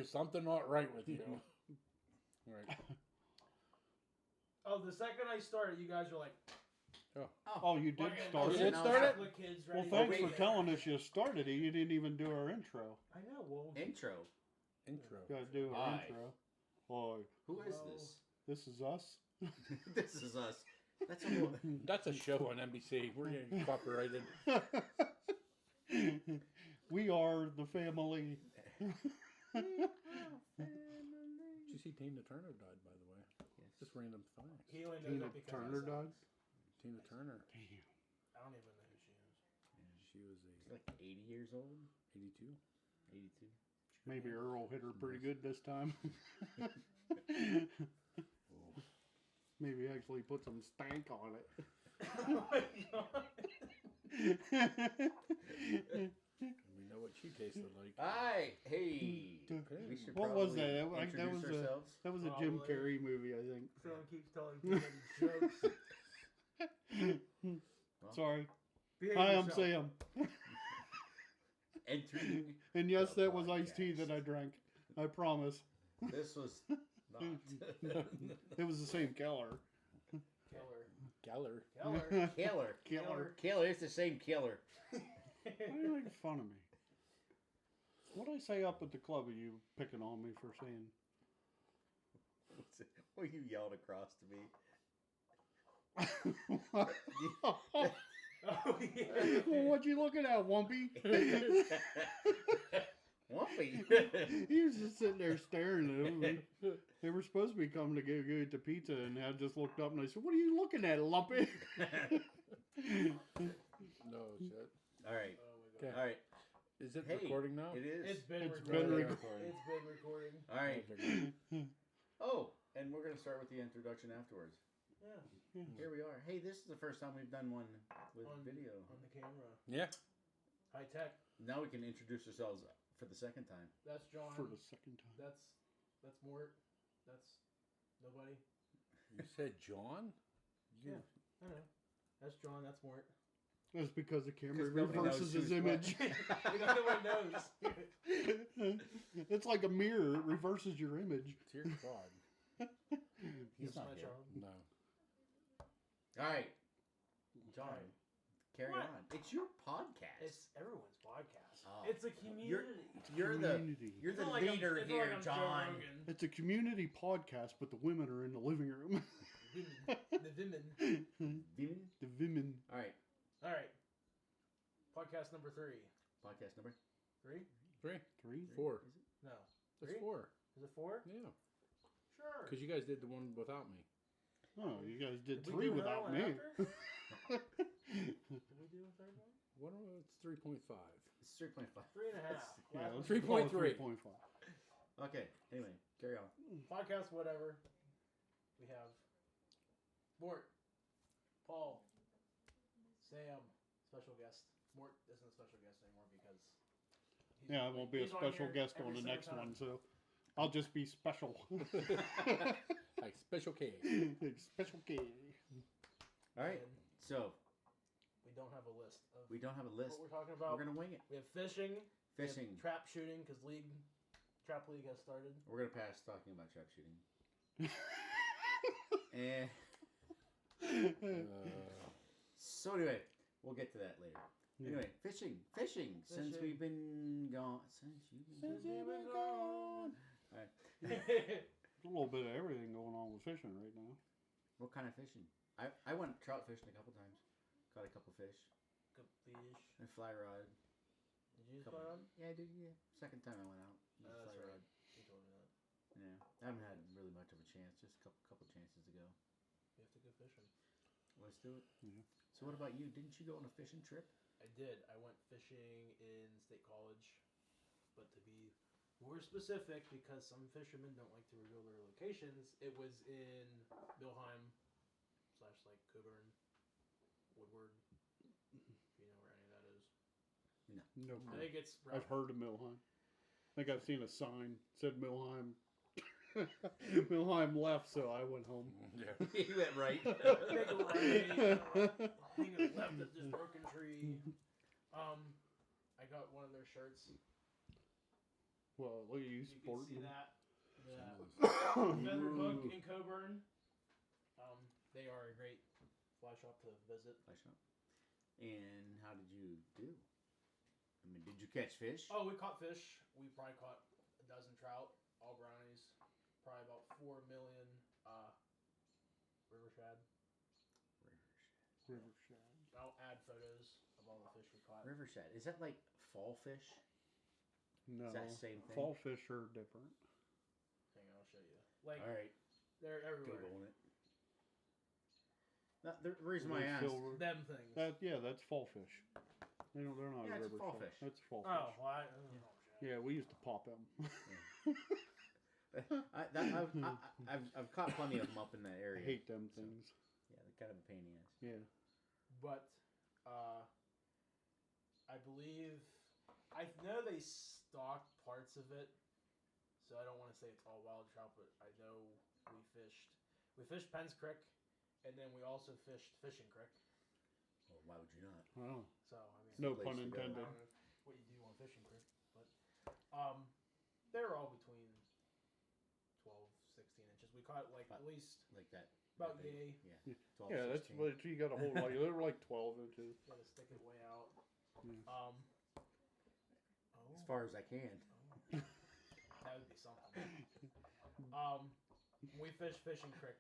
There's something not right with you. Right. Oh, the second I started, you guys were like, Oh, you did start You it? did start it? the kids Well, ready thanks to for telling us you started it. You didn't even do our intro. I know. Well, Intro. Intro. Gotta do our Hi. intro. Oh, Who is Hello. this? this is us. This is us. That's a That's a show on NBC. We're getting copyrighted. We are the family. Did you see Tina Turner died, by the way? Yes. Just random facts. he only knows Tina that because Turner I died. Tina Turner. Damn. I don't even know who she is. She was She's like 80 years old. 82. 82. Maybe Earl hit her pretty good this time. Maybe actually put some stank on it. Oh my god. We know what she tasted like. Hi. Hey. We should What was probably that? That introduce was ourselves. that was a Jim Probably. Carrey movie, I think. Someone keeps telling too many jokes. Sorry. Behave Hi, I'm yourself. Sam. Entering. And yes, The that was iced tea podcast. that I drank. I promise. This was not. It was the same Keller. Killer. Geller. Keller. Killer. Keller. Killer. It's the same killer. Why are you making fun of me? What did I say up at the club? Are you picking on me for saying? Well, you yelled across to me. Oh yeah. What you looking at, Wumpy? Wumpy. He was just sitting there staring at him. They were supposed to be coming to go eat the pizza, and I just looked up and I said, "What are you looking at, Lumpy?" No shit. All right. Oh my god. Okay. All right. Is it Hey, recording now? It is. It's been It's recording. been recording. It's been recording. All right. Oh, and we're going to start with the introduction afterwards. Yeah. Here we are. Hey, this is the first time we've done one with video. On the camera. Yeah. High tech. Now we can introduce ourselves for the second time. That's John. For the second time. That's Mort. That's nobody. You said John? Yeah. I know. That's John. That's Mort. That's because the camera 'Cause nobody reverses knows his who's image. No one knows. It's like a mirror. It reverses your image. Dear God. He's That's not my here. child. No. All right. John, Alright. carry What? on. It's your podcast. It's everyone's podcast. Oh. It's a community. You're Community. the It's not leader like it's not here, like I'm Joe John. Rogan. It's a community podcast, but the women are in the living room. The women. Demon? The women. All right. All right. Podcast number 3. Podcast number. 3? 3. 3? 4. Is it? No. That's 3? 4. Is it 4? Yeah. Sure. Because you guys did the one without me. Oh, you guys did Did we 3 do another without one me. after? Did we do a third one? What? It's 3.5. It's 3.5. 3.5. Yeah, Last let's 3.3. call it 3.5. Okay. Anyway, carry on. podcast, whatever. We have Mort, Paul, Sam, special guest. Mort isn't a special guest anymore because he's Yeah, I won't be a he's on special here guest every on the single next time. one, so I'll just be special. Like Special K. Special K. All right. And So we don't have a list of we don't have a list. what we're talking We're about. gonna wing it. We have fishing, we have Fishing. trap shooting because trap league has started. We're gonna pass talking about trap shooting. And so anyway, we'll get to that later. Anyway, fishing. Since we've been gone. Since you've been gone. All right. A little bit of everything going on with fishing right now. What kind of fishing? I went trout fishing a couple times. Caught a couple fish. Good fish. And fly rod. Did you use Couple- fly rod? Yeah, I did. Yeah. Second time I went out. used That's fly right. rod. You told me that. Yeah. I haven't had really much of a chance. Just a couple chances to go. You have to go fishing. Let's do it. Yeah. So what about you? Didn't you go on a fishing trip? I did. I went fishing in State College, but to be more specific, because some fishermen don't like to reveal their locations, it was in Milheim / like Coburn, Woodward. If you know where any of that is. No, I think it's I've heard of Milheim. I think I've seen a sign said Milheim. Milheim left, so I went home. Yeah. You went right. Take a right, hang a left at this broken tree. I got one of their shirts. Well, look at you You can sporting see them. that. Yeah. Oh. Featherhook in Coburn. They are a great fly shop to visit. Fly shop. And how did you do? I mean, did you catch fish? Oh, we caught fish. We probably caught a dozen trout, all brownies. Probably about 4 million river shad. River shad. I'll add photos of all the fish we caught. River shad. Is that like fall fish? No. Is that the same thing? Fall fish are different. Hang on, I'll show you. Like, All right, they're everywhere. Googling it. Now, the reason why I asked. Silver. Them things. That's fall fish. They're not Yeah, a it's a river fall shad. fish. That's fall Oh, fish. well, Yeah, we used to pop them. I've caught plenty of them up in that I area. hate them things. Yeah, they're kind of a pain in the ass. Yeah. But I believe I know they stock parts of it, so I don't want to say it's all wild trout, but I know we fished Penn's Creek, and then we also fished Fishing Creek. Well, why would you not? Oh. So I mean, No place pun to go. I intended. don't know what you do on Fishing Creek, but they're all between 12, 16 inches. We caught like at least Like that. about that big. yay. Yeah. 12, Yeah, that's 16. what you got to hold. Like they were like 12 inches. Got to stick it way out. Yeah. As far as I can. That would be something. We fished Fishing Creek.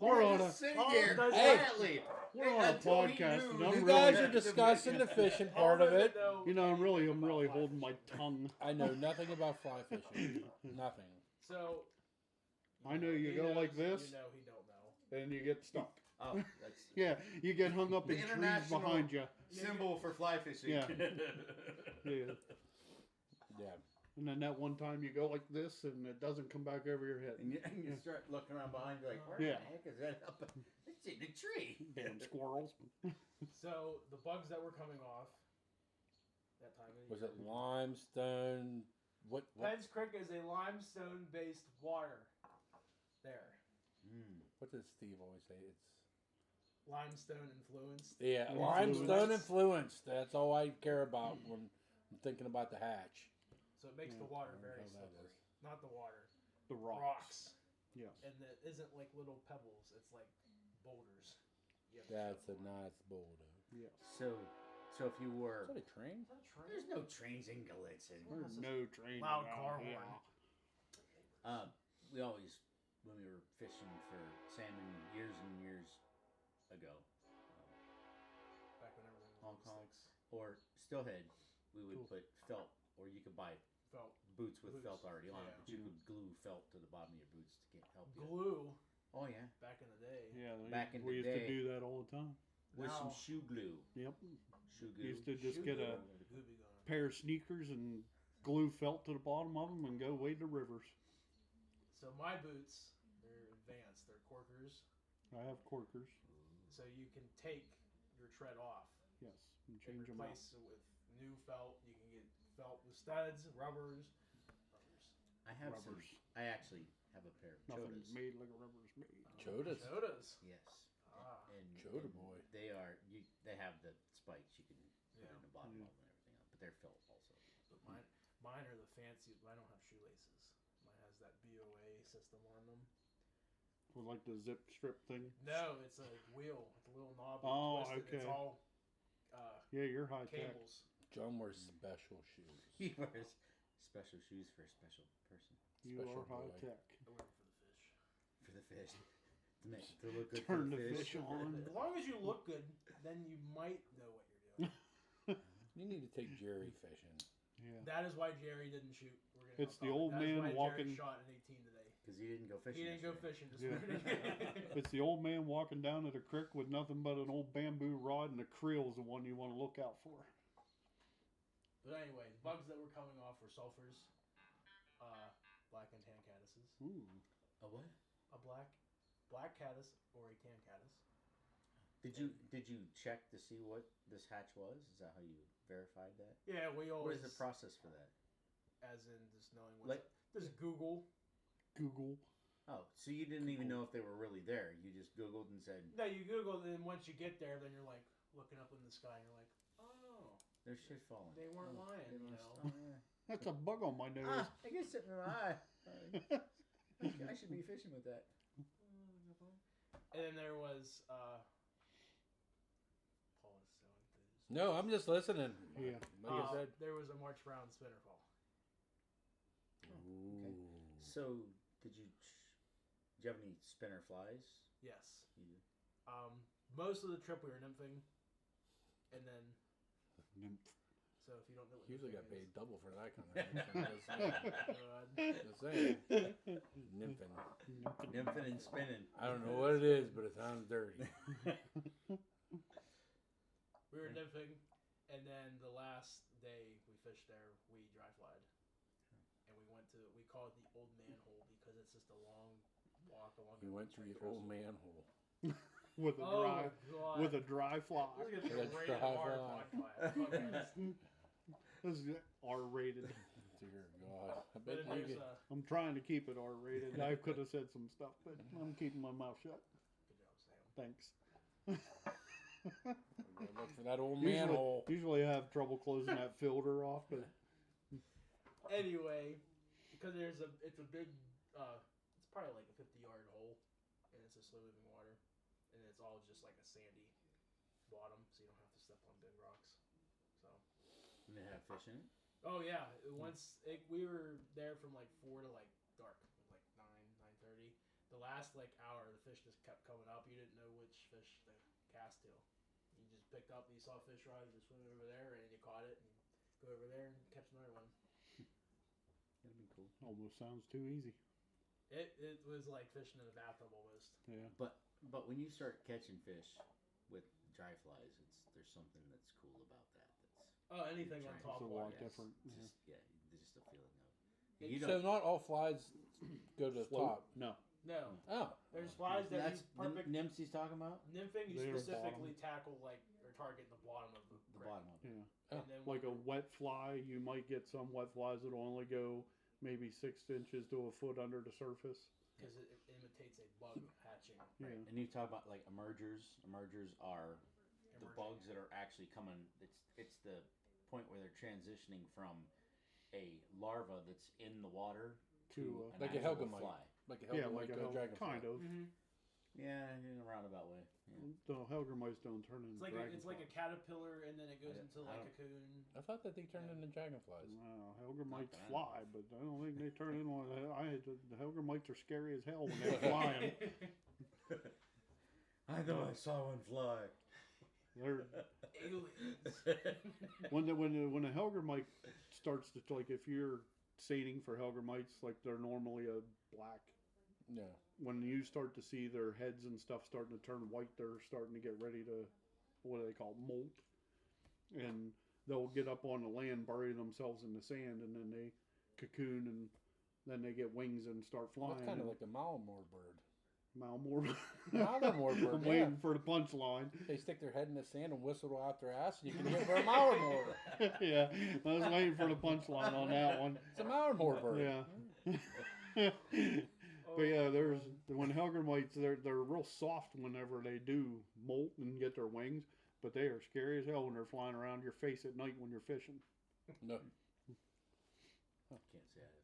We're on a sitting Paul here does- quietly. we're on a Until he podcast, knew and that I'm You really, guys are discussing the fishing part of it. you know, I'm really holding my tongue. I know nothing about fly fishing. Nothing. So I know you he go knows, like this. You know he don't know. And you get stuck. Oh, that's Yeah, you get hung up The in trees international- behind you. symbol for fly fishing. Yeah. Yeah. Yeah. And then that one time you go like this and it doesn't come back over your head. And you start looking around behind you like, where Yeah. the heck is that up? It's in a tree. Damn squirrels. So the bugs that were coming off that time of Was year. it limestone? What? Penn's Creek is a limestone-based water. There, What does Steve always say? It's limestone influenced. yeah, Influence. limestone influence. That's all I care about when I'm thinking about the hatch. So it makes Yeah, the water I don't very know how that slippery. is. Not the water. The rocks. Rocks. Yes. And it isn't like little pebbles. It's like boulders. You have to That's a shovel. nice boulder. Yes. So if you Is were, that a train? Is that a train? there's no trains in Galicia. There's no train. Loud around car here. horn. We always, when we were fishing for salmon years and years ago, Back when everything was Hong on Kong. sticks. or stillhead, we would Cool. put felt, or you could buy Felt. boots with Boots. felt already on it, Yeah. but you could glue felt to the bottom of your boots to help you. Glue Oh yeah, back in the day. Yeah, Back in we the used day. to do that all the time. with some Now- shoe glue. Yep. Shoe glue. Used to just Shoe get glue. a Glue be gone. pair of sneakers and glue felt to the bottom of them and go wade the rivers. So my boots, they're advanced. They're corkers. I have corkers. So you can take your tread off Yes, and and change them out. replace it with new felt. You can get felt with studs, rubbers. I have some. Rubbers. I actually have a pair of Nothing's Chodas. made like a rubber's made. Chodas. Chodas. Yes. Ah. And Chota and boy. They are. They have the spikes you can put Yeah. in the bottom Yeah. of them and everything else, but they're felt also. But mine are the fancy. I don't have shoelaces. Mine has that BOA system on them. With like the zip strip thing. No, it's a wheel. It's a little knob. you Oh, twist it. It's okay. all Yeah, you're high tech. cables. John wears special shoes. He wears special shoes for a special person. You Special are high boy. tech. I wear it for the fish. For the fish. To look good Turn for the the fish on. As long as you look good, then you might know what you're doing. You need to take Jerry fishing. Yeah. That is why Jerry didn't shoot. We're gonna It's talk the about it. old That is man why Jerry walking- shot an 18 today. Because he didn't go fishing. He didn't go yesterday. fishing this Yeah. morning. It's the old man walking down to the creek with nothing but an old bamboo rod, and the creel's the one you want to look out for. But anyway, bugs that were coming off were sulfurs, black and tan caddises, Ooh. A what? a black caddis or a tan caddis. Did you check to see what this hatch was? Is that how you verified that? Yeah, we What always is the process for that? as in just knowing what's Like- up. Just Google. Google. Oh, so you didn't even know if they were really there. You just Googled and said, No, you Google, and then once you get there, then you're like looking up in the sky, and you're like, oh, There's shit falling. They weren't lying, They you must- know. oh, yeah. That's a bug on my nose. Ah, I get something in my eye. I should be fishing with that. And then there was Paul is so enthused. No, I'm just listening. Yeah. Like I said. There was a March Brown spinner fall. Okay. So, did you have any spinner flies? Yes. You did. Most of the trip we were nymphing, and then Nymph. so if you don't know what Usually got nymphing paid is, double for that kind of thing. Just God. saying. Nymphing. Nymphing and spinning. I don't know what it is, but it sounds dirty. We were nymphing, and then the last day we fished there, we dry flied, and we call it the Old Man Hole because it's just a long walk along. We went to the old man hole. With a God. with a dry fly. This is gonna be a With a rated dry R fly. podcast. Podcast. This is R-rated. Dear God. I But bet then you there's get. I'm trying to keep it R-rated. I could have said some stuff, but I'm keeping my mouth shut. good job, Sam. Thanks. Look for that old man hole. Usually I have trouble closing that filter off, but Anyway, because it's a big, it's probably like a 50-yard hole, and it's a slow moving water, and it's all just like a sandy bottom, so you don't have to step on big rocks. So. And they have fish in it? Oh yeah, we were there from like 4 to like dark, like 9:30. The last like hour, the fish just kept coming up. You didn't know which fish to cast to. You just picked up, you saw a fish rod, you just went over there, and you caught it, and go over there and catch another one. That'd be cool. almost sounds too easy. It was like fishing in a bathtub almost. Yeah. But when you start catching fish with dry flies, there's something that's cool about that. Oh, anything on It's top a water. lot different. There's just a feeling of. It's You So don't. not all flies go to the Float? top. No. No, Oh. there's flies that That's you perfect. nymphs he's talking about. Nymphing, you They're specifically tackle like or target the bottom of the The creek. bottom of it. Yeah. And then Like a wet fly, you might get some wet flies that'll only go maybe 6 inches to a foot under the surface. because it imitates a bug hatching. Yeah. And you talk about like emergers. Emergers are the Emerging. bugs that are actually coming. It's the point where they're transitioning from a larva that's in the water to To, an like a actual Helgamite. fly. Like a Yeah, Helga like might a go dragonfly. kind of. Mm-hmm. Yeah, in a roundabout way. Yeah. The Helgermites don't turn into It's like a caterpillar, and then it goes I into don't- like a cocoon. I thought that they turned into dragonflies. Wow, Helgermites Not that. fly, but I don't think they turn into one. The Helgermites are scary as hell when they're flying. I know I saw one fly. They're Aliens. when a Helgermite starts to, like, if you're sating for Helgermites, like they're normally a black. Yeah. When you start to see their heads and stuff starting to turn white, they're starting to get ready to, what do they call, molt, and they'll get up on the land, bury themselves in the sand, and then they cocoon, and then they get wings and start flying. That's kind of like a Malamore bird. Malmore. Malamore bird, I'm yeah. waiting for the punchline. They stick their head in the sand and whistle out their ass, and you can hear for a Malamore. Yeah, I was waiting for the punchline on that one. It's a Malamore bird. Yeah. But yeah, there's when Helgermites, they're real soft whenever they do molt and get their wings, but they are scary as hell when they're flying around your face at night when you're fishing. No. Can't say I've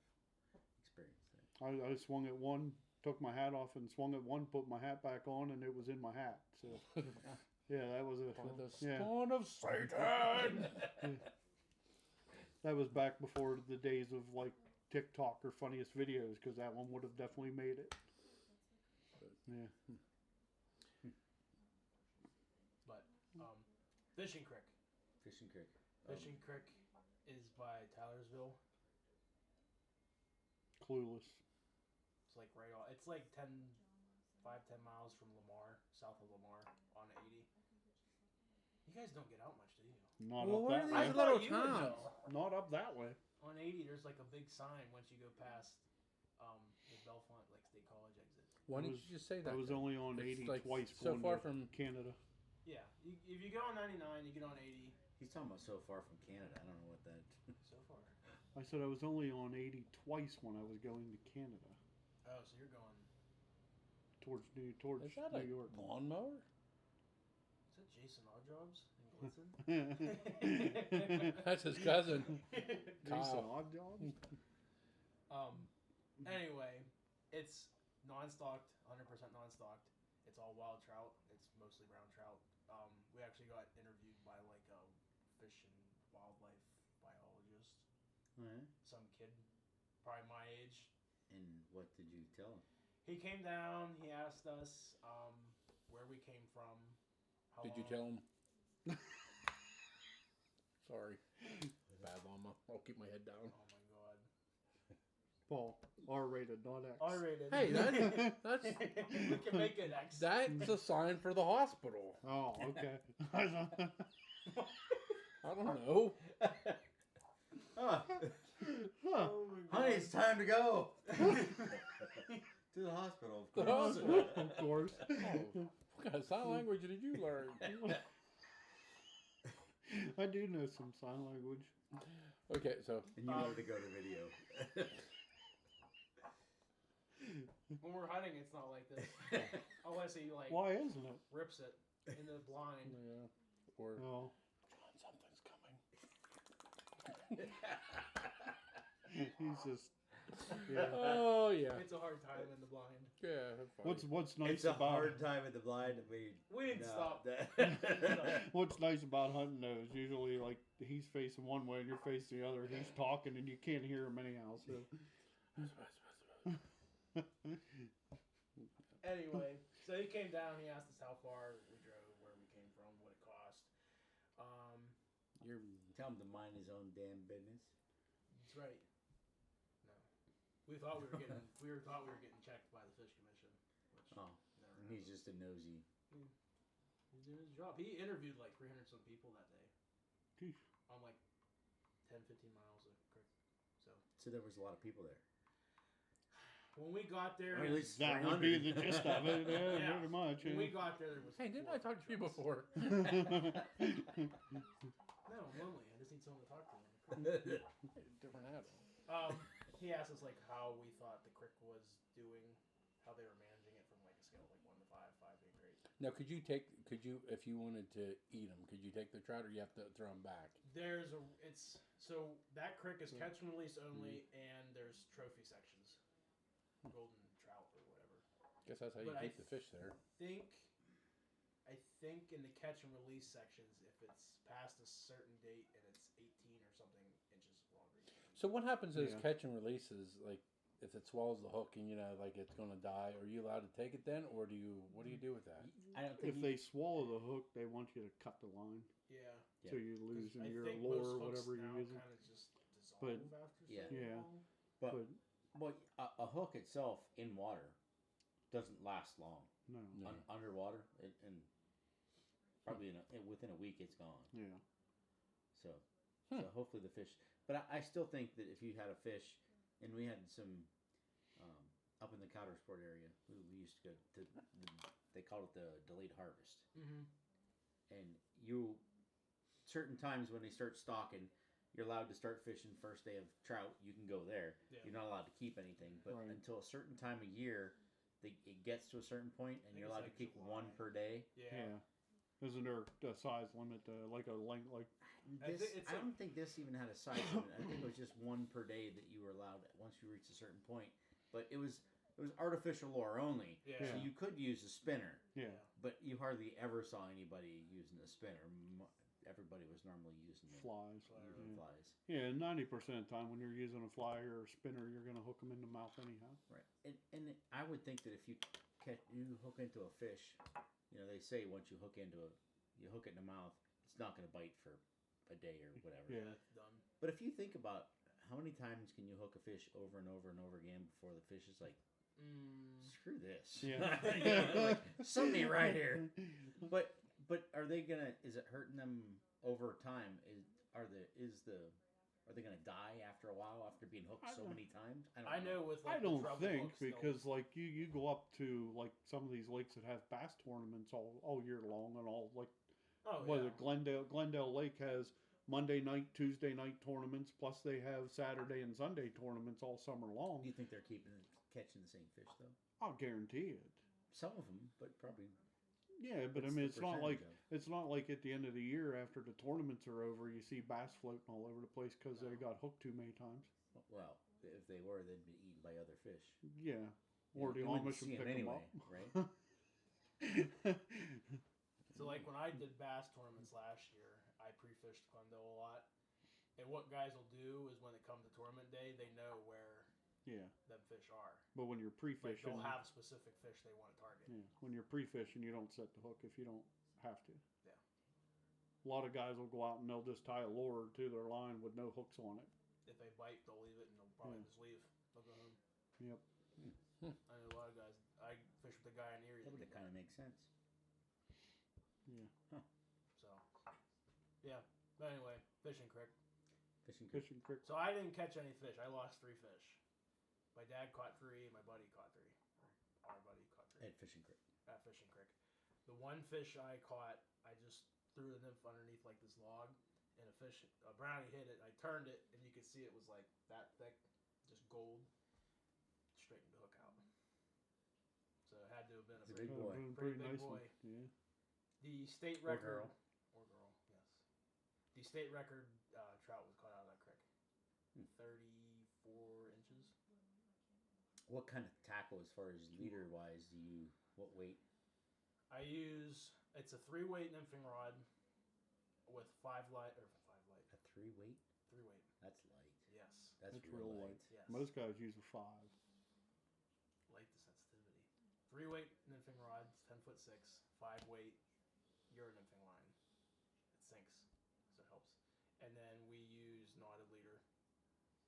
experienced that. I swung at one, took my hat off and swung at one, put my hat back on, and it was in my hat. So yeah, that was With the yeah, spawn of Satan. that was back before the days of like TikTok or funniest videos, because that one would have definitely made it. Yeah. But Fishing Creek. Fishing Creek. Fishing Creek is by Taylorsville. Clueless. It's like right off. It's like 10 miles from Lamar, south of Lamar, on 80. You guys don't get out much, do you? Not Well, up where that are way. these thought little you would towns? know. Not up that way. On 80, there's like a big sign once you go past the Bellefonte like State College exit. Why I didn't was- you just say that? I was then? only on It's 80 like twice so going far to from. Canada. Yeah, if you go on 99, you get on 80. He's talking about so far from Canada. I don't know what that. So far. I said I was only on 80 twice when I was going to Canada Oh, so you're going. towards Is that New a York. lawnmower? Is that Jason Oddjobs in Woodson. That's his cousin. These Kyle. odd jobs. Anyway, it's non-stocked, 100% non-stocked. It's all wild trout. It's mostly brown trout. We actually got interviewed by like a fish and wildlife biologist, Alright. some kid, probably my age. And what did you tell him? He came down. He asked us where we came from. How Did you long- tell him? Sorry. Bad llama. I'll keep my head down. Oh my god. Paul, R-rated, not X. R-rated. Hey, that's we can make it X. that's a sign for the hospital. Oh, okay. I don't know. Huh. Huh. Oh my Honey, it's time to go. To the hospital, The of course. hospital. Of course. Oh, what kind of sign language did you learn? I do know some sign language. Okay, so And you wanted to go to video. When we're hunting, it's not like this. Unless he like Why isn't it? rips it in the blind. yeah, or Oh, John, something's coming. he's just. Yeah. Oh yeah, It's a hard time in the blind. yeah. That's What's nice It's a about hard time at the blind. We didn't stop. What's nice about hunting though is usually like he's facing one way and you're facing the other. He's talking and you can't hear him anyhow. So Anyway, so he came down. He asked us how far we drove, where we came from, what it cost. You're tell him to mind his own damn business. That's right. No, we thought we were getting checked by the fish commission, which Oh, never and he's just a nosy. He's doing his job. He interviewed like 300 some people that day Sheesh. on like 10, 15 miles of creek. So So there was a lot of people there. when we got there, Or at least That would be 300. the gist of it. Yeah, Yeah. pretty much. when Yeah. we got there, there was. Hey, didn't 4 I talk to you trucks. before? No, I'm lonely. I just need someone to talk to. Different hat. He asked us like how we thought the crick was doing, how they were managing it from like a scale of like 1 to 5, 5 being great. Now, could you, if you wanted to eat them, could you take the trout, or you have to throw them back? So that crick is catch and release only, and there's trophy sections, golden trout or whatever. Guess that's how you But I keep the fish there. I think in the catch and release sections, if it's past a certain date and it's 18 or something inches longer. you can- So what happens is Yeah. catch and releases, like if it swallows the hook and like it's going to die, are you allowed to take it then, or what do you do with that? I don't think If they swallow the hook, they want you to cut the line Yeah. Yeah. so you lose 'Cause in I your think lure most or hooks whatever now you're using. kind of just dissolve But- after Yeah. so Yeah. long. But But well, a hook itself in water doesn't last long. no, No. Underwater, and probably within a week it's gone. yeah, So, Hmm. so hopefully the fish. But I still think that if you had a fish, and we had some up in the Coudersport area, we used to go to. They called it the delayed harvest, Mm-hmm. and certain times when they start stocking, you're allowed to start fishing first day of trout. You can go there. Yeah. You're not allowed to keep anything, but Right. until a certain time of year, it gets to a certain point, and think you're it's allowed like to keep July. one per day. Yeah. yeah. Isn't there a size limit, like a length, like I think it's I like- don't think this even had a size limit. I think it was just one per day that you were allowed once you reached a certain point. But it was artificial lure only, Yeah. so Yeah. you could use a spinner, yeah, but you hardly ever saw anybody using a spinner. Everybody was normally using the flies. Fly. flies. Yeah, 90% of the time when you're using a fly or a spinner, you're gonna hook them in the mouth anyhow. Right, and I would think that if you hook into a fish, they say once you hook it in the mouth, it's not going to bite for a day or whatever. Yeah. It's done. But if you think about how many times can you hook a fish over and over and over again before the fish is like, screw this. Yeah. Like, something right here. But are they gonna? Is it hurting them over time? Are they gonna die after a while after being hooked I so don't- many times? I know with like I don't the treble think hooks, they'll- because like you go up to like some of these lakes that have bass tournaments all year long and all like Oh whether yeah. Glendale Lake has Monday night, Tuesday night tournaments, plus they have Saturday and Sunday tournaments all summer long. Do you think they're catching the same fish though? I'll guarantee it. Some of them, but probably Yeah, but I What's mean, the percentage of? it's not like at the end of the year after the tournaments are over, you see bass floating all over the place because they got hooked too many times. Well, if they were, they'd be eaten by other fish. Yeah, or the You wouldn't Amish see would 'em pick them anyway, up. right? So like when I did bass tournaments last year, I pre-fished Glendale a lot. And what guys will do is when it comes to tournament day, they know where Yeah, them fish are. but when you're Like pre-fishing, they'll have specific fish they want to target. yeah, when you're pre-fishing, you don't set the hook if you don't have to. Yeah. A lot of guys will go out and they'll just tie a lure to their line with no hooks on it. If they bite, they'll leave it and they'll probably Yeah. just leave. They'll go home. Yep. I know a lot of guys. I fished with a guy in Erie. That kind of makes sense. Yeah. So, yeah. But anyway, fishing creek. Fishing creek. Fishing creek. So I didn't catch any fish. I lost 3 fish. My dad caught 3. My buddy caught 3. Our buddy caught 3 At Fishing Creek. at fishing creek. The one fish I caught, I just threw the nymph underneath like this log, and a brownie hit it. I turned it, and you could see it was like that thick, just gold, straightened the hook out. So it had to have been It's a a big pretty, boy. pretty big nice boy. one. Yeah. The state Or record, girl. or girl, yes. The state record trout was caught out of that creek. 34 inches. What kind of tackle, as far as leader wise, what weight? It's a 3-weight nymphing rod with 5 light. A 3-weight? 3-weight. That's light. Yes. That's That's real real light. light. Yes. Most guys use a 5. Light to sensitivity. 3-weight nymphing rod, 10'6", 5-weight Euro nymphing line. It sinks, so it helps. And then we use knotted leader.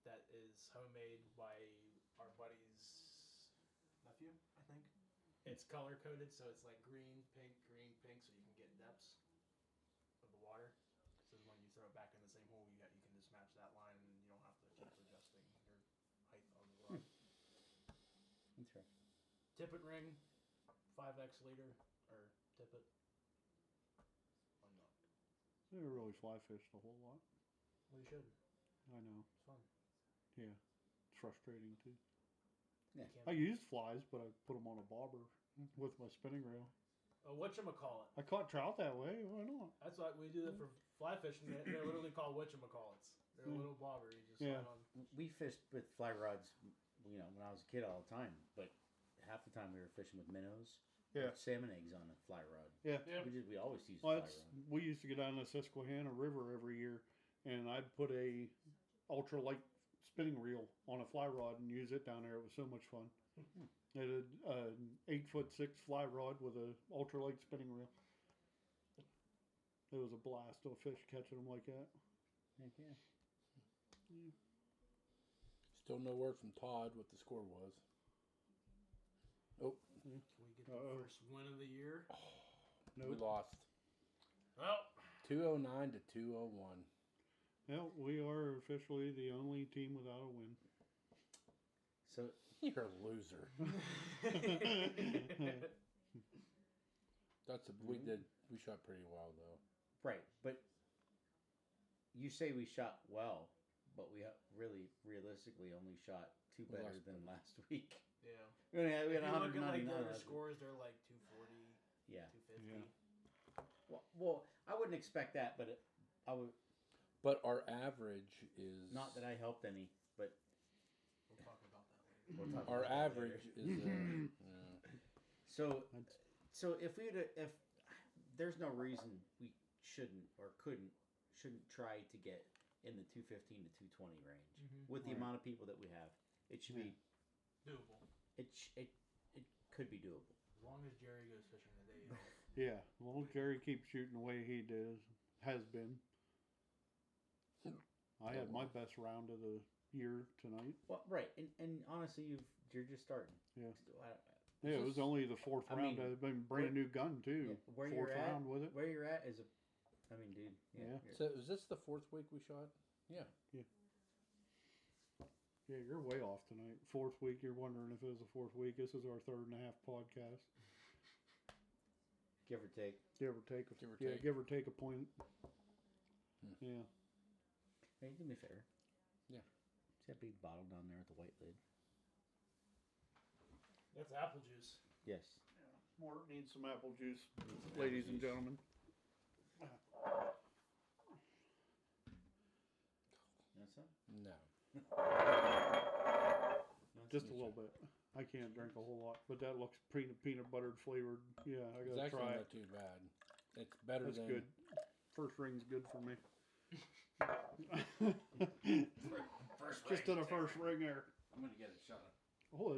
That is homemade by our buddy's nephew, I think. It's color coded, so it's like green, pink, so you can get depths of the water. So when you throw it back in the same hole, you can just match that line, and you don't have to keep adjusting your height on the rod. Interesting. Tippet ring, 5x leader, or tippet. Why not? They don't really fly fish a whole lot. Well, you should. I know. It's fun. Yeah. It's frustrating too. Yeah. You I can't- use flies, but I put them on a bobber with my spinning reel. Whatchamacallit. I caught trout that way. Why not? That's why we do that for fly fishing. They're literally called whatchamacallits. They're a little bobber. You just Yeah. slide on. We fished with fly rods, when I was a kid all the time, but half the time we were fishing with minnows. Yeah. Or salmon eggs on a fly rod. Yeah. Yeah. We always used Well, fly it's, rod. we used to go down the Susquehanna River every year, and I'd put a ultralight spinning reel on a fly rod and use it down there. It was so much fun. I had an 8'6" fly rod with a ultralight spinning reel. It was a blast of fish catching them like that. Heck yeah. Still no word from Todd what the score was. Oh, Can we get the Uh-oh. first win of the year? we Nope. lost Well, 209 to 201. Yeah, we are officially the only team without a win. So You're a loser. We shot pretty well though. right, but you say we shot well, but we really realistically only shot 2 We better lost than last week. yeah. We had If you look at like 199 the other last week. scores, they're like 240, Yeah. 250. Yeah. Well, I wouldn't expect that, but I would. But our average is Not that I helped any, but We'll talk about that later. we'll talk our about that average later. is So if there's no reason we shouldn't or shouldn't try to get in the 215 to 220 range with the Right. amount of people that we have. It should be Doable. it could be doable. As long as Jerry goes fishing the day off. Yeah, well, Gary keeps shooting the way he has been. I had my best round of the year tonight. Well, right, and honestly, you're just starting. Yeah. So, Yeah, it was just- only the fourth I round. mean, I've been brand new gun too. where Fourth you're at, round with it. Where you're at is dude. Yeah. you're- So is this the fourth week we shot? Yeah. Yeah, you're way off tonight. Fourth week. You're wondering if it was the fourth week. This is our third and a half podcast. give or take. Give or take. Give or yeah, take. give or take a point. Yeah. Hey, do me a favor. Yeah. See that big bottle down there with the white lid? That's apple juice. Yes. Mort needs some apple juice, Needs some ladies apple and juice. gentlemen. You want some? No. You want Just a some? little bit. I can't drink a whole lot, but that looks peanut buttered flavored. Yeah, I It's gotta actually try not it. too bad. It's better That's than good. First ring's good for me. First Just to the first ring there. I'm gonna get it. Shut up. Oh,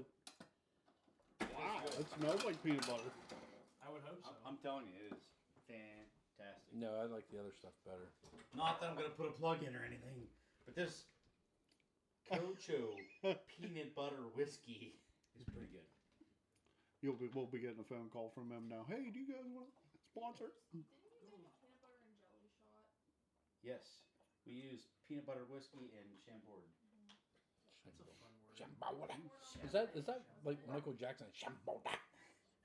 wow, it smells like peanut butter. I would hope so. I'm telling you, it is fantastic. No, I like the other stuff better. Not that I'm gonna put a plug in or anything, but this Cocho peanut butter whiskey is pretty good. We'll be getting a phone call from them now. Hey, do you guys want to sponsor? Didn't you make peanut butter and jelly shot? Yes, we use peanut butter whiskey and Chambord. That's a fun word. Shambhala. Is that like Michael Jackson? Shambhala.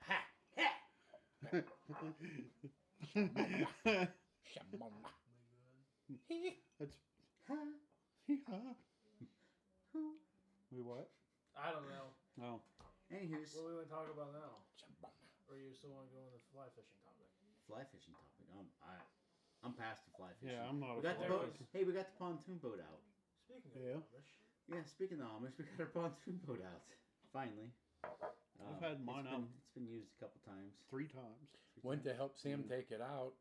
Ha! Ha! Shambhala. That's we what? I don't know. No. Anywho's, What are we going to talk about now? Shambhala. Or you still want to go on the fly fishing topic? fly fishing topic. I'm past the fly fishing. Yeah, I'm not We a got the fly boat. fisher. Hey, we got the pontoon boat out. Speaking of Yeah. Amish, Yeah, speaking of Amish, we got our pontoon boat out. Finally. I've had mine out It's been used a couple times. 3 times. Went to help Sam take it out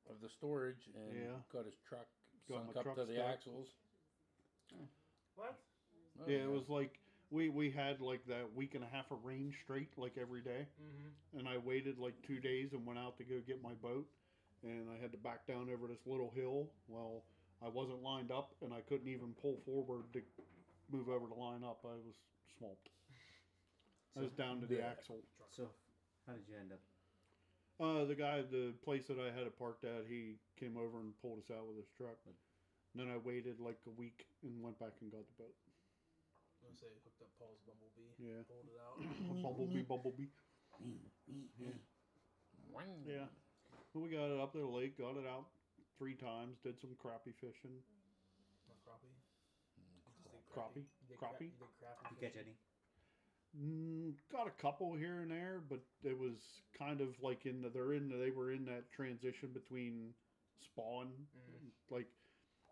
of the storage and Yeah. got his truck Got sunk my up truck to the stuck. axles. what? Oh, Yeah, it was like we had like that week and a half of rain straight like every day, Mm-hmm. and I waited like 2 days and went out to go get my boat, and I had to back down over this little hill. Well, I wasn't lined up, and I couldn't even pull forward to move over to line up. I was swamped. I was down to the Yeah. axle. So, how did you end up? The place that I had it parked at, he came over and pulled us out with his truck. And then I waited like a week and went back and got the boat. I'm going to say hooked up Paul's Bumblebee. Yeah. Pulled it out. Bumblebee. Yeah. Well, we got it up to the lake, got it out 3 times, did some crappie fishing. Not crappie. You just did Crappie? You did Crappie? You did crappie. You catch any? Got a couple here and there, but it was kind of like they were in that transition between spawn. Like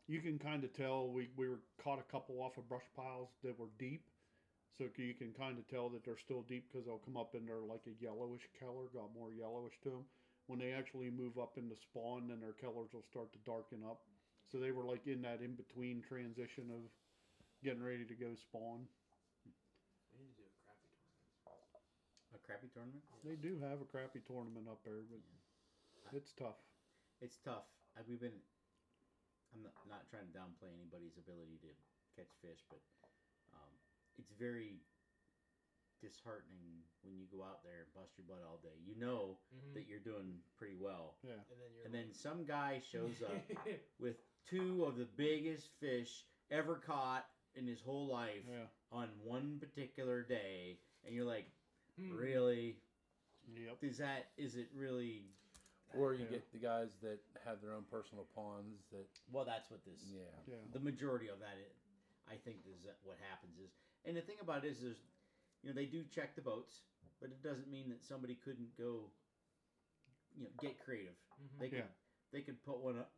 you can kind of tell we were caught a couple off of brush piles that were deep, so you can kind of tell that they're still deep because they'll come up in there like a yellowish color, got more yellowish to them. When they actually move up into spawn, then their colors will start to darken up. So they were like in that in between transition of getting ready to go spawn. We need to do a crappie tournament. A crappie tournament? They do have a crappie tournament up there, but it's tough. It's tough. I'm not trying to downplay anybody's ability to catch fish, but it's very disheartening when you go out there and bust your butt all day. You know that you're doing pretty well, Yeah. And then some guy shows up with 2 of the biggest fish ever caught in his whole life Yeah. on one particular day, and you're like, really? Yep. Is it really? Or you Yeah. get the guys that have their own personal ponds that, Well, that's what this. yeah. Yeah. The majority of that, I think, is what happens is, and the thing about it is, they do check the boats, but it doesn't mean that somebody couldn't go, get creative. They could, Yeah. they could put one up,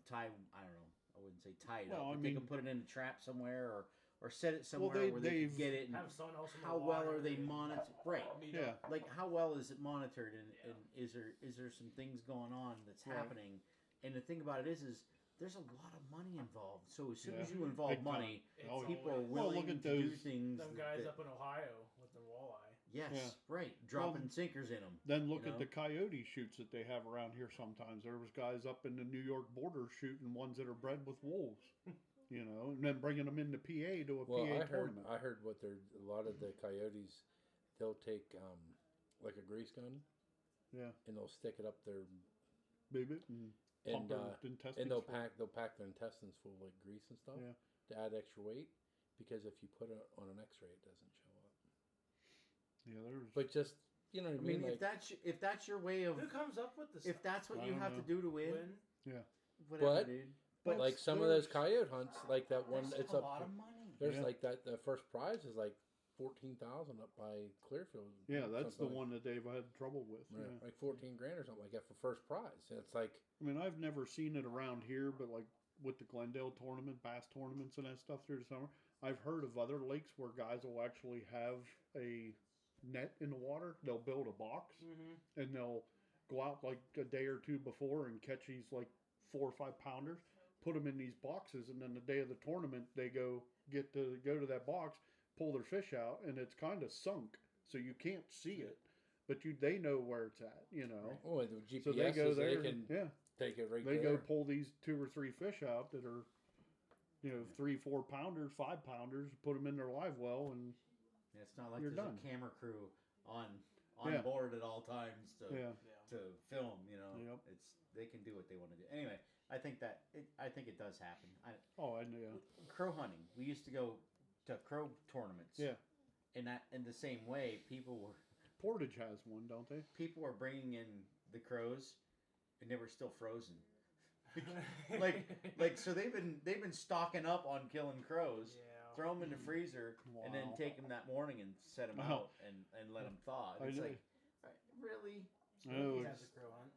tie. I don't know. I wouldn't say tie it Well, up, I but they mean- could put it in a trap somewhere or set it somewhere they- where they they've- could get it. And have someone else in the how well water are they and monitored? Right. meet Yeah. up. Like how well is it monitored, and is there some things going on that's Right. happening? And the thing about it is there's a lot of money involved. So as soon Yeah. as you involve Big time. money, It's Oh, people are always Well, willing look at to do those- things. them guys that, up in Ohio with the walleye. yes, Yeah. right, dropping Well, sinkers in them. Then look You at know? the coyote shoots that they have around here sometimes. There was guys up in the New York border shooting ones that are bred with wolves, and then bringing them into PA to a Well, PA I tournament. heard what they're, a lot of the coyotes, they'll take like a grease gun Yeah, and they'll stick it up their, baby, and pump and their uh, intestines. and they'll full. pack their intestines full of like grease and stuff Yeah. to add extra weight, because if you put it on an X-ray, it doesn't show up. Yeah, there's. But just, you know what I I mean? mean, Like, if that's your way of, Who comes up with this? if that's what I you don't have know. to do to win, When? whatever, But- dude. like some of those coyote hunts, like that one, There's it's a up. lot of money. There's Yeah. like that. The first prize is like 14,000 up by Clearfield. Yeah, that's the something one that they've had trouble with. Like, Yeah. like 14 grand or something like that for first prize. And it's like, I mean, I've never seen it around here, but like with the Glendale tournament, bass tournaments, and that stuff through the summer, I've heard of other lakes where guys will actually have a net in the water. They'll build a box Mm-hmm. and they'll go out like a day or two before and catch these like 4 or 5 pounders, put them in these boxes, and then the day of the tournament they go to that box, pull their fish out, and it's kind of sunk, so you can't see it, but they know where it's at, you know. oh, the GPS So they go there, they can yeah. take it right They there. go pull these 2 or 3 fish out that are, 3-4 pounders, 5 pounders, put them in their live well, and Yeah, it's not like You're there's done. a camera crew on Yeah. board at all times to yeah, Yeah. to film. You know, Yep. they can do what they want to do. Anyway, I think it does happen. oh, I know. Crow hunting. We used to go to crow tournaments. Yeah. In the same way, people Portage has one, don't they? were bringing in the crows, and they were still frozen. like so they've been stocking up on killing crows. Yeah. Throw them in the freezer and then Wow. take them that morning and set them Wow. out and let them thaw. I It's know. like, really? No, He has a crow hunt.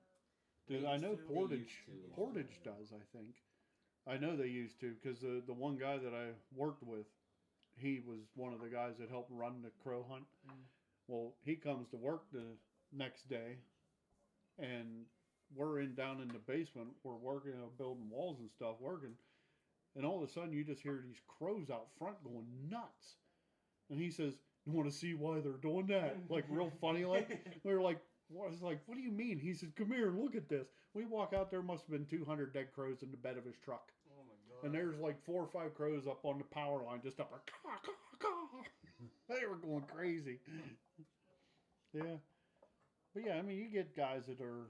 Dude, They I used know to. Portage. They used to. Portage does, I think. I know they used to because the one guy that I worked with, he was one of the guys that helped run the crow hunt. Mm. Well, he comes to work the next day, and we're down in the basement. We're working, building walls and stuff, working, and all of a sudden you just hear these crows out front going nuts. And he says, "You want to see why they're doing that?" Like real funny, like we were like. I was like, "What do you mean?" He says, "Come here and look at this." We walk out there, must have been 200 dead crows in the bed of his truck. Oh my god. And there's like 4 or 5 crows up on the power line, just up there. Caw, caw, caw. They were going crazy. Yeah. But yeah, I mean, you get guys that are,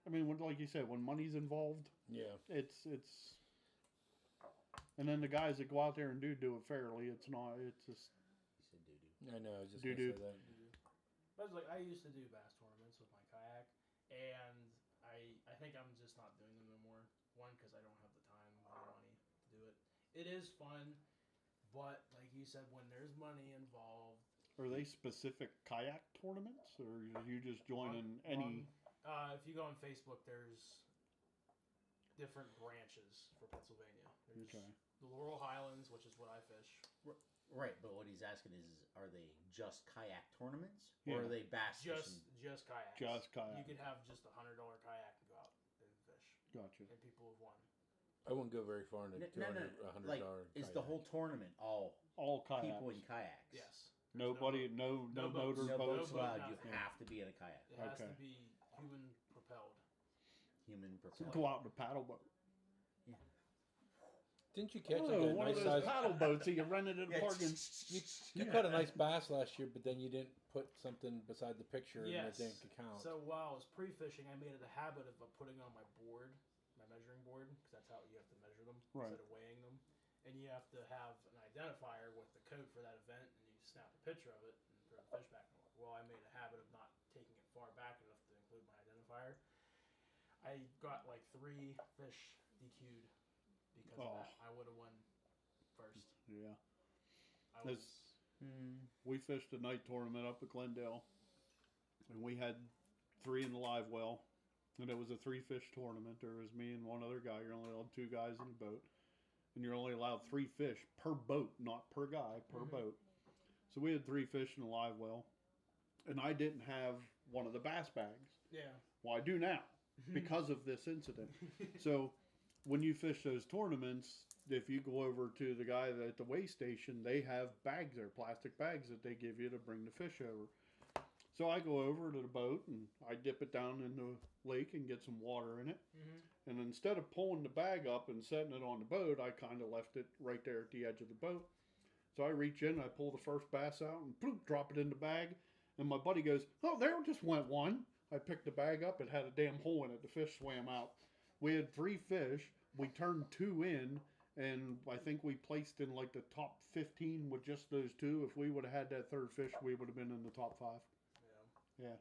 I mean, like you said, when money's involved, Yeah. it's, and then the guys that go out there and do it fairly, it's not, it's just, He said doo-doo. I know. I was just Doo-doo. going to say that. But it's like I used to do bass tournaments with my kayak, and I think I'm just not doing them anymore. One, because I don't have the time or the money to do it. It is fun, but like you said, when there's money involved, are they specific kayak tournaments, or you just join in any? if you go on Facebook, there's different branches for Pennsylvania. There's Okay. the Laurel Highlands, which is what I fish. Right, but what he's asking is, are they just kayak tournaments, Yeah. or are they bass fishing? Just kayaks. Just kayak. You could have just $100 kayak and go out and fish, Gotcha. and people have won. I wouldn't go very far in a No, $200, no, $100 like, is the kayak. whole tournament all All kayaks. people in kayaks? Yes. Nobody, no no boats. motor No boats. boats allowed. You nothing. have to be in a kayak. It has Okay. to be human propelled. Human So propelled. go out in a paddle boat. Didn't you catch Oh, like a one nice of those size? paddle boats that you rented at a park and You caught a nice bass last year, but then you didn't put something beside the picture and Yes. it didn't count. So while I was pre-fishing, I made it a habit of putting on my board, my measuring board, because that's how you have to measure them Right. instead of weighing them. And you have to have an identifier with the code for that event, and you snap a picture of it and throw the fish back in the water. Well, I made a habit of not taking it far back enough to include my identifier. I got like 3 fish DQ'd because of that. I would have won first. yeah. I That's- was We fished a night tournament up at Glendale, and we had 3 in the live well, and it was a 3-fish tournament. There was me and one other guy. You're only allowed 2 guys in a boat, and you're only allowed 3 fish per boat, not per guy, per Mhm. boat. So we had 3 fish in the live well, and I didn't have one of the bass bags. yeah. Well, I do now because of this incident. So when you fish those tournaments, if you go over to the guy at the weigh station, they have bags there, plastic bags that they give you to bring the fish over. So I go over to the boat and I dip it down in the lake and get some water in it. And instead of pulling the bag up and setting it on the boat, I kind of left it right there at the edge of the boat. So I reach in, I pull the first bass out and bloop, drop it in the bag. And my buddy goes, "Oh, there just went one." I picked the bag up, it had a damn hole in it. The fish swam out. We had 3 fish. We turned 2 in, and I think we placed in like the top 15 with just those 2. If we would have had that 3rd fish, we would have been in the top 5. Yeah.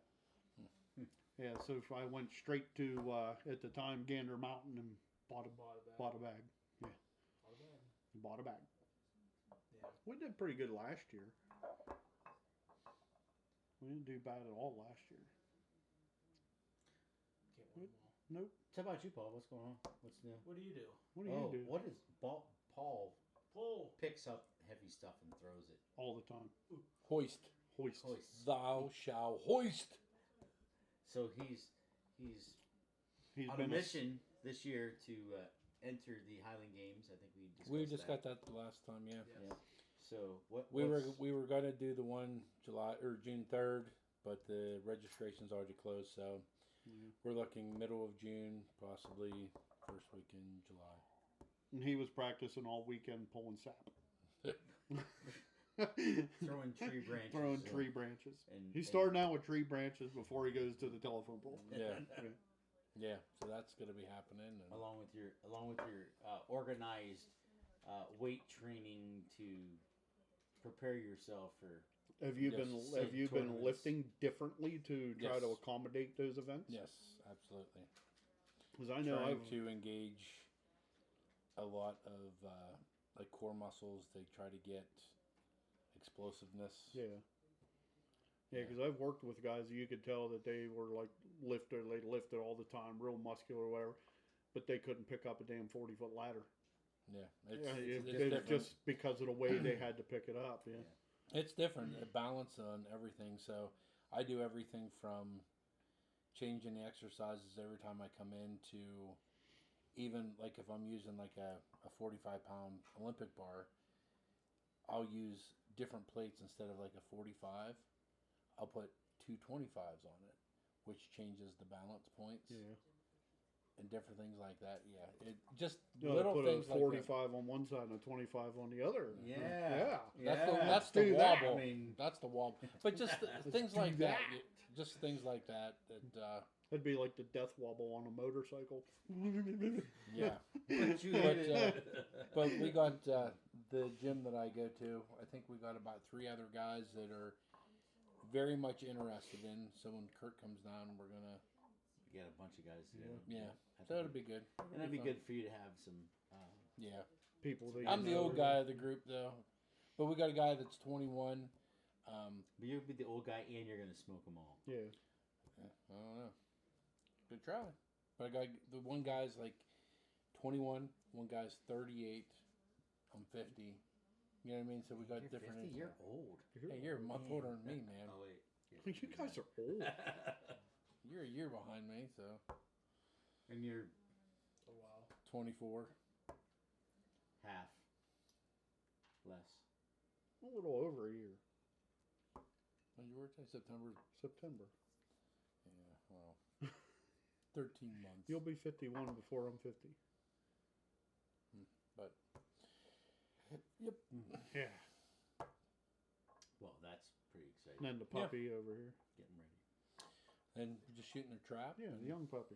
Yeah. Yeah, so if I went straight to, at the time, Gander Mountain and bought a bag. Bought a bag. Bought a bag. Bought a bag. Bought a bag. Yeah. We did pretty good last year. We didn't do bad at all last year. Can't win them all. Nope. How about you, Paul? What's going on? What's new? What do you do? What do you do? What is Paul Pull. picks up heavy stuff and throws it? All the time. Hoist. Hoist. Hoist. Thou shall hoist. So he's He's on a been mission this year to enter the Highland Games. I think We discussed discussed that the last time, yeah. Yes. Yeah. So what We were gonna do the one July or June 3rd, but the registration's already closed, so Yeah. we're looking middle of June, possibly first week in July. And he was practicing all weekend pulling sap. throwing tree branches. Throwing tree branches. And He's starting out with tree branches before he goes to the telephone pole. Yeah. Yeah, so that's gonna be happening. And along with your organized weight training to prepare yourself for. Have you Yes. been Tournaments. lifting differently to try to Yes. accommodate those events? yes, absolutely. Because I know Trying to engage a lot of like core muscles. They try to get explosiveness. Yeah. Yeah, because I've worked with guys that you could tell that they were like they lifted all the time, real muscular or whatever, but they couldn't pick up a damn 40-foot ladder. Yeah, It's it's different. just because of the way they had to pick it up. Yeah. It's different. The balance on everything. So I do everything from changing the exercises every time I come in to even like if I'm using like a 45-pound Olympic bar, I'll use different plates instead of like a 45. I'll put two 25s on it, which changes the balance points Yeah. and different things like that. Yeah, it just You know, little put things a like 45 on one side and a 25 on the other. Yeah. That's the do that. wobble. I mean, That's the wobble. But just things do like that. that. Just things like that. That That'd be like the death wobble on a motorcycle. yeah. but you But, hit it. But we got the gym that I go to. I think we got about 3 other guys that are very much interested in. So when Kurt comes down, we're gonna We got a bunch of guys. Together. yeah. I So think it'll be good. and that'd be good for you to have some. Yeah. People that I'm you the know old guy of the group though, but we got a guy that's 21. But you'll be the old guy, and you're gonna smoke them all. Yeah. I don't know. Good try. But I got the one guy's like 21. One guy's 38. I'm 50. You know what I mean? So we got You're different. 50, you're old. Hey, you're a month older than me, man. Oh wait. You guys are old. You're a year behind me, so and you're Oh wow. 24. half less. A little over a year. When you were September. September. Yeah, well, 13 months. You'll be 51 before I'm 50. But yep. Yeah. Well, that's pretty exciting. And then the puppy over here. Getting ready. And just shooting a trap. Yeah, the young puppy.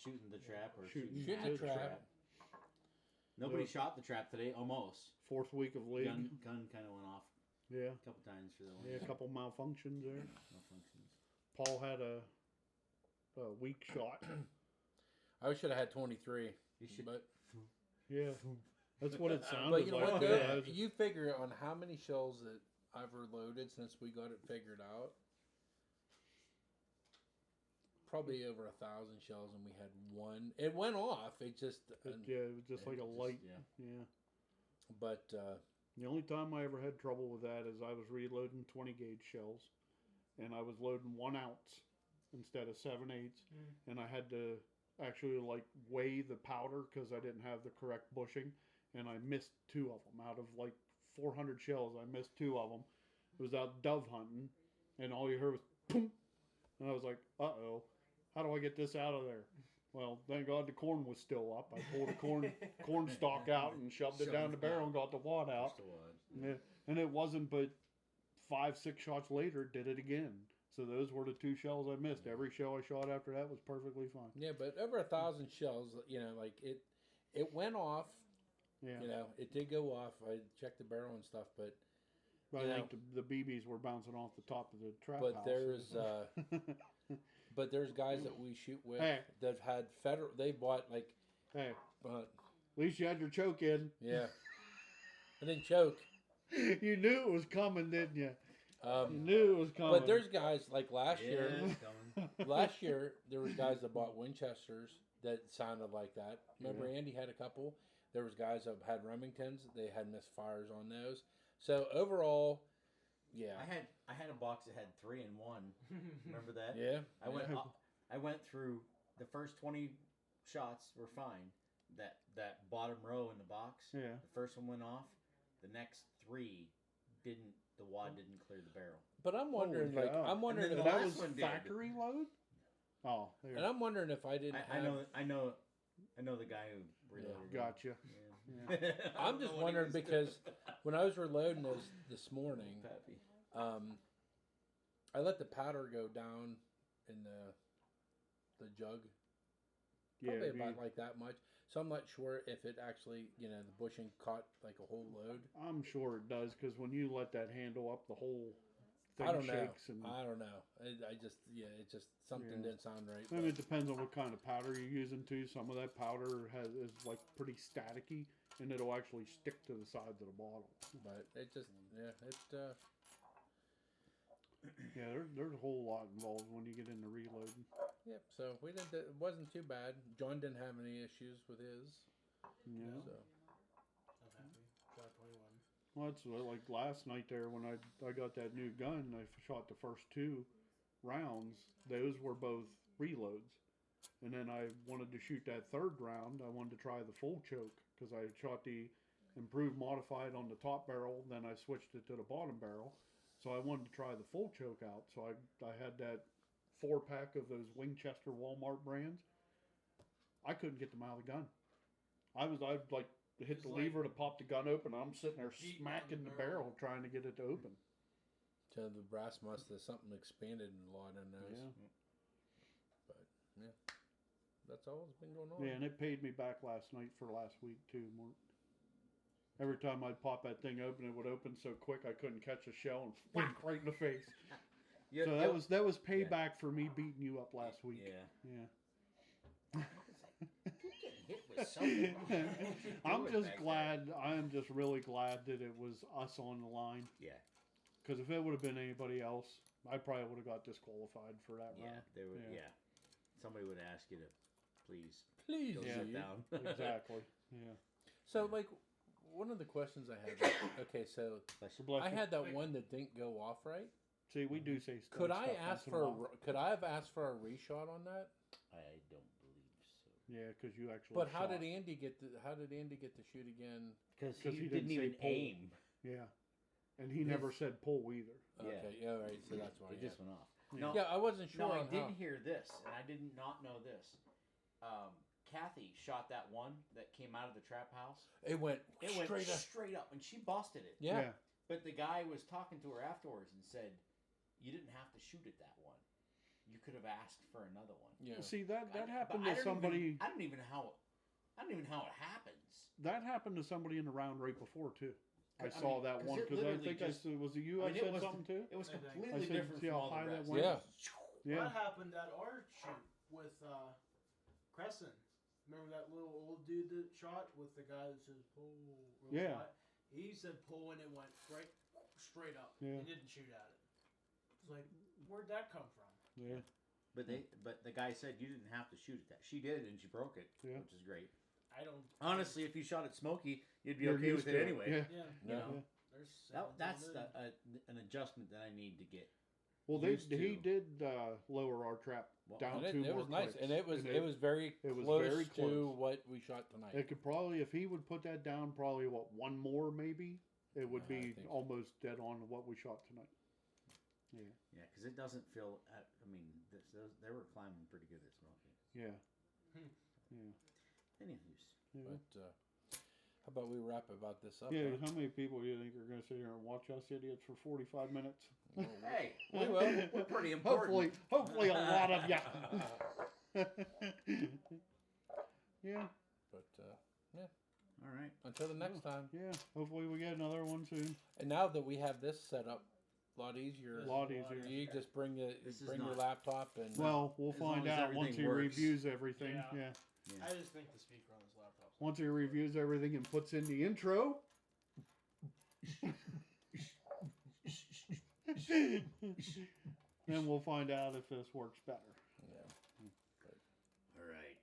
Shooting the trap or Shooting Shooting a the trap. Nobody Yeah. shot the trap today. Almost. 4th week of league. Gun kind of went off Yeah. a couple times for the one. Yeah, a couple malfunctions there. malfunctions. Paul had a weak shot. I should have had 23. You should. But Yeah. That's what it sounded but you know like. what? too. Though? I was- You figure on how many shells that I've reloaded since we got it figured out. Probably over 1,000 shells, and we had one. It went off. It just. yeah, it was just like a light. Yeah. Yeah. But The only time I ever had trouble with that is I was reloading 20 gauge shells, and I was loading 1 ounce instead of 7/8, and I had to actually like weigh the powder because I didn't have the correct bushing, and I missed 2 of them out of like 400 shells. I missed 2 of them. It was out dove hunting, and all you heard was boom, and I was like, "Uh-oh, how do I get this out of there?" Well, thank God the corn was still up. I pulled a corn stalk out and shoved it down the barrel and got the wad out. Just a wad. Yeah, and it wasn't but 5-6 shots later did it again. So those were the 2 shells I missed. Every shell I shot after that was perfectly fine. yeah, but over 1,000 shells. You know, like it went off. Yeah, You know, it did go off. I checked the barrel and stuff, but but you I think the BBs were bouncing off the top of the trap but house. there's there's guys that we shoot with Hey. that had federal. They bought like, hey, but at least you had your choke in. yeah, I didn't choke. You knew it was coming, didn't you? You Um, knew it was coming. but there's guys like last year. Yeah, it's coming. Last year there was guys that bought Winchesters that sounded like that. Remember Andy had a couple. There was guys that had Remingtons. They had misfires on those. So overall, yeah, I had a box that had 3 in 1. Remember that? yeah. I went through the first 20 shots were fine. That bottom row in the box. Yeah. The first one went off. The next 3 didn't. The wad didn't clear the barrel. But I'm wondering, Holy like, cow. I'm wondering, And if then that last was one did. factory load. Oh, there. and I'm wondering if I didn't I have. know the guy who reloaded. it. Gotcha. Yeah. I'm just wondering because when I was reloading those this morning, Pappy. I let the powder go down in the jug. Probably Yeah. about like that much. So I'm not sure if it actually, the bushing caught like a whole load. I'm sure it does because when you let that handle up, the whole thing I don't know. shakes. And I don't know. I just, it just something Yeah. didn't sound right. I mean, it depends on what kind of powder you're using too. Some of that powder is like pretty staticky, and it'll actually stick to the sides of the bottle. But it just, Yeah, there's a whole lot involved when you get into reloading. yep. So we didn't. It wasn't too bad. John didn't have any issues with his. Yeah. So I'm happy. Shot 21. Well, it's like last night there when I got that new gun. I shot the first 2 rounds. Those were both reloads, and then I wanted to shoot that 3rd round. I wanted to try the full choke because I shot the improved modified on the top barrel. Then I switched it to the bottom barrel. So I wanted to try the full choke out. So I had that 4-pack of those Winchester Walmart brands. I couldn't get them out of the gun. I'd like hit It's the like lever to pop the gun open. I'm sitting there beating on smacking the the barrel trying to get it to open. so the brass must have something expanded a lot in those. Yeah. But yeah, that's all that's been going on. Yeah, and it paid me back last night for last week too, Mort. Every time I'd pop that thing open, it would open so quick I couldn't catch a shell and whack right in the face. Yeah, So that was payback for me beating you up last week. Yeah. Yeah. Getting hit with something. What was you I'm doing just back glad. I am just really glad that it was us on the line. Yeah. Because if it would have been anybody else, I probably would have got disqualified for that Yeah. round. They were. Yeah. Yeah. Somebody would ask you to please Please. go Yeah. sit down. Exactly. Yeah. So like, one of the questions I had. Okay, so So bless I you. had that one that didn't go off right. See, we do say Could stuff I once ask in a for? while. Could I have asked for a reshot on that? I don't believe so. Yeah, because you actually. But how shot. did Andy get to? How did Andy get to shoot again? Because 'Cause he he didn't didn't say even pull. aim. Yeah. And he never said pull either. Yeah. Okay, yeah, right. So that's why. It Yeah. just went off. Yeah. No, Yeah, I wasn't sure. no, I on did how. hear this, and I did not know this. Kathy shot that one that came out of the trap house. It went It went straight up. straight up, and she busted it. Yeah. But the guy was talking to her afterwards and said, "You didn't have to shoot at that one. You could have asked for another one." Yeah. See that But happened I to don't somebody. Even, I don't even know how it happens. That happened to somebody in the round right before too. I I saw mean, that 'cause one it because I literally think I just- said, was it you? I I, mean, it said was something too. It was I think- completely I said, different see from how all high the that rest. went? Yeah. Yeah. What happened at our shoot with Crescent? Remember that little old dude that shot with the guy that says pull? Real Yeah. high? He said pull and it went straight up. Yeah. He didn't shoot at it. It's like, where'd that come from? Yeah. But the guy said you didn't have to shoot at that. She did, and she broke it, Yeah. which is great. I don't. Honestly, if you shot at Smokey, you'd be You're okay used with to it anyway. Yeah. Yeah. You Yeah. know, There's that's seven an adjustment that I need to get. Well, Used he to. did lower our trap Well, down And two it more was nice, clicks. and it was very it was close very to close. what we shot tonight. It could probably, if he would put that down, probably one more maybe, it would I be think so. almost dead on to what we shot tonight. Yeah. Yeah, because it doesn't feel. I mean, they were climbing pretty good at Smokey. Yeah. Hmm. Yeah. Anyways, Yeah. But how about we wrap about this up? Yeah, huh? how many people do you think are going to sit here and watch us idiots for 45 minutes? hey, We will. we're pretty important. Hopefully a lot of you. Yeah, But All right. until the next time. yeah. Hopefully we get another one soon. And now that we have this set up, a lot easier. A lot easier. You just bring your This is your not- laptop and Well, we'll As long find as out once everything he works. reviews everything. Yeah. Yeah. Yeah. I just think the speaker on this laptop. Once he reviews everything and puts in the intro. Then we'll find out if this works better. Yeah. All right.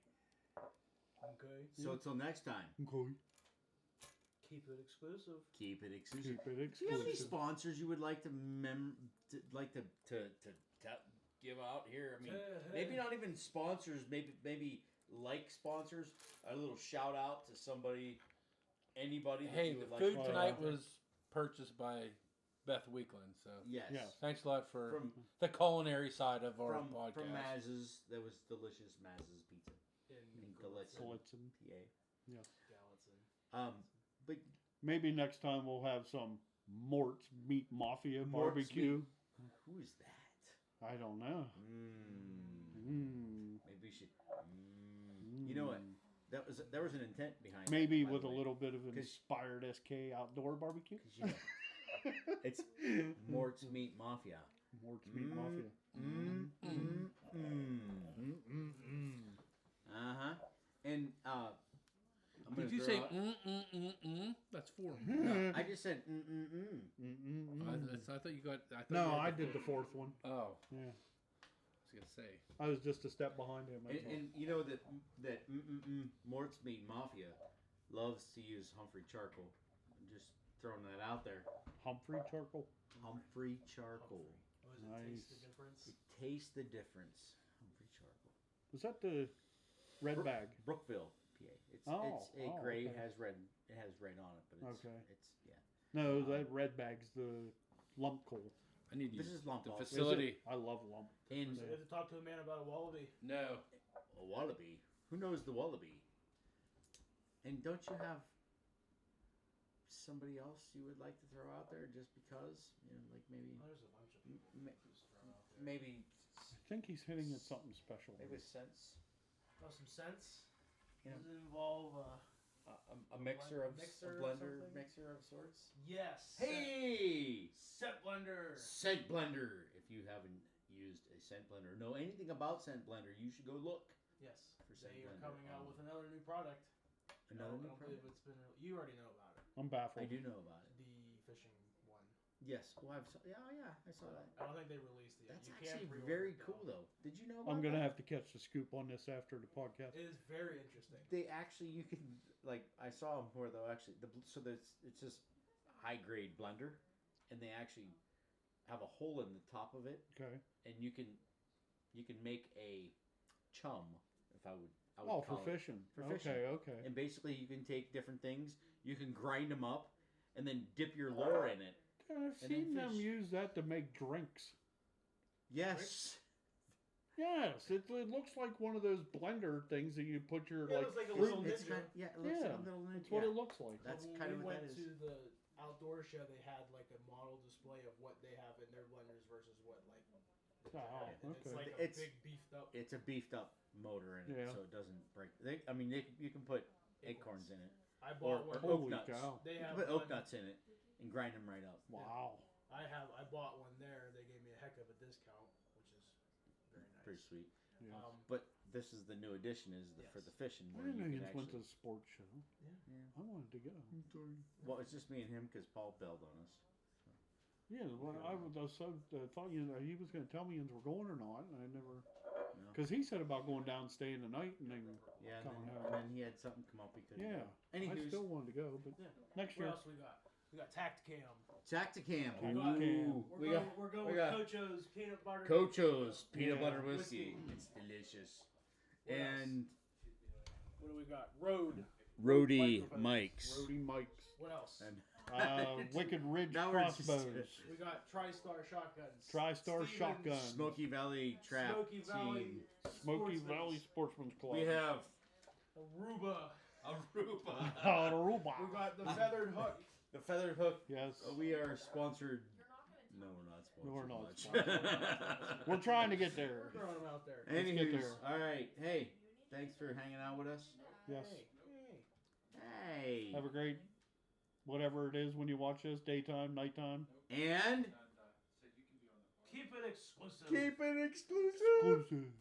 Okay. So until next time, Okay. Keep it exclusive. keep it exclusive. Keep it Do you have any exclusive. sponsors you would like to give out here? I mean, maybe not even sponsors. Maybe like sponsors. A little shout out to somebody, anybody. That Hey, you the would like food to tonight throw out there. was purchased by Beth Weekland. So Yes. Yes. thanks a lot for From the culinary side of our podcast. from Maz's. That was delicious. Maz's pizza in Galicia, Galicia. PA. Gallatin. But Maybe next time we'll have some Mort's Meat Mafia Mort's barbecue. who is that? I don't know. Mm. Maybe we should. You know what? There was an intent behind it. Maybe by with the a way. little bit of 'Cause- inspired SK outdoor barbecue. 'Cause, you know, it's Mort's Meat Mafia. Mort's Meat Mafia. Uh-huh. And I'm Did gonna you throw say out- That's 4. No, I just said I thought you got. I thought No, you had I the- did the fourth one. Oh, Yeah, I was gonna say. I was just a step behind him. that's all. And you know that Mort's Meat Mafia loves to use Humphrey charcoal. I'm just throwing that out there. Humphrey charcoal. Humphrey charcoal. Oh, is it taste the Nice. difference? It tastes the difference. Humphrey charcoal. Was that the red Brook- bag? Brookville, PA. It's Oh, it's a oh, gray. okay. Has red. It has red on it, but it's Okay. it's yeah. No, that red bag's the lump coal. I need to This use is lump the off. Is it? facility. I love lump. And So you have to talk to a man about a wallaby. No. a wallaby. Who knows the wallaby? And don't you have somebody else you would like to throw out there just because? You know, like maybe Oh, there's a bunch of people m- just thrown out there. maybe I think he's hitting at something special. maybe sense. Oh, some sense. Yeah. Does it involve? A mixer of mixer a or blender something? mixer of sorts. Yes. Hey, Scent blender. scent blender. If you haven't used a scent blender, know anything about scent blender, you should go look. Yes. For scent They are blender. coming out with another new product. Another I new don't product. believe it's been. You already know about it. I'm baffled. I do know about it. The fishing one. Yes. Well, yeah, I saw that. I don't think they released it yet. That's You can actually pre-order very it, though. cool, though. Did you know? About I'm gonna that? have to catch the scoop on this after the podcast. It is very interesting. They actually, you can like I saw them where they'll actually it's just high grade blender, and they actually have a hole in the top of it, Okay. and you can make a chum. If I would Oh, for call it. fishing. For okay, fishing. okay. And basically, you can take different things, you can grind them up, and then dip your lure in it. I've and seen then them fish. use that to make drinks. Yes. Yes, it looks like one of those blender things that you put your Yeah, it like looks like a fruit. little It's ninja. kind it looks Yeah, like a little That's ninja. what Yeah. it looks like. That's When kind of we what went that to is. the outdoor show. They had like a model display of what they have in their blenders versus what like. Oh, and okay. It's like a It's- big beefed up It's a beefed up motor in it, Yeah. so it doesn't break. You can put acorns in it, I or, bought or one. oak Holy nuts. cow. They You have can put oak one- nuts in it and grind them right up. Wow. I bought one there. They gave me a heck of a discount, which is very nice. Pretty sweet. Yeah. But this is the new addition for Yes. the fishing. I Where didn't know you you can went to actually, the sports show. Yeah. I wanted to go. well, it's just me and him because Paul bailed on us. Yeah, well, I was so thought he was going to tell me if we're going or not, and I never. No. Because he said about going down, staying the night, and then Yeah, and Coming then, home. and then he had something come up he couldn't. yeah, do. I Anywho's, still wanted to go, but Yeah. next What year. else we got? We got Tacticam. Tacticam. Tacticam. Ooh, We're we going, got we're going we with got Cocho's peanut butter. Cocho's peanut Yeah. butter whiskey. Whiskey. It's delicious. What else? And What do we got? Road. Roadie Microphones. Mike's. Brody Mike's, What else? And Wicked Ridge Now we're just- crossbows, We got TriStar shotguns. TriStar Stevens shotgun, Smoky Valley Trap Smoky Valley. Team. Smoky Sportsman's. Valley Sportsman's Club. We have Aruba. Aruba. Aruba. We got the feathered hook. The Feathered Hook. Yes, We are sponsored. No, we're not sponsored. No, we're not much. sponsored. we're trying to get there. We're throwing them out there. Let's get Anywho's, there. all right. Hey, thanks for hanging out with us. Yes. Hey. Hey. Have a great, whatever it is when you watch this, daytime, nighttime. And Keep it exclusive. keep it exclusive. Exclusive.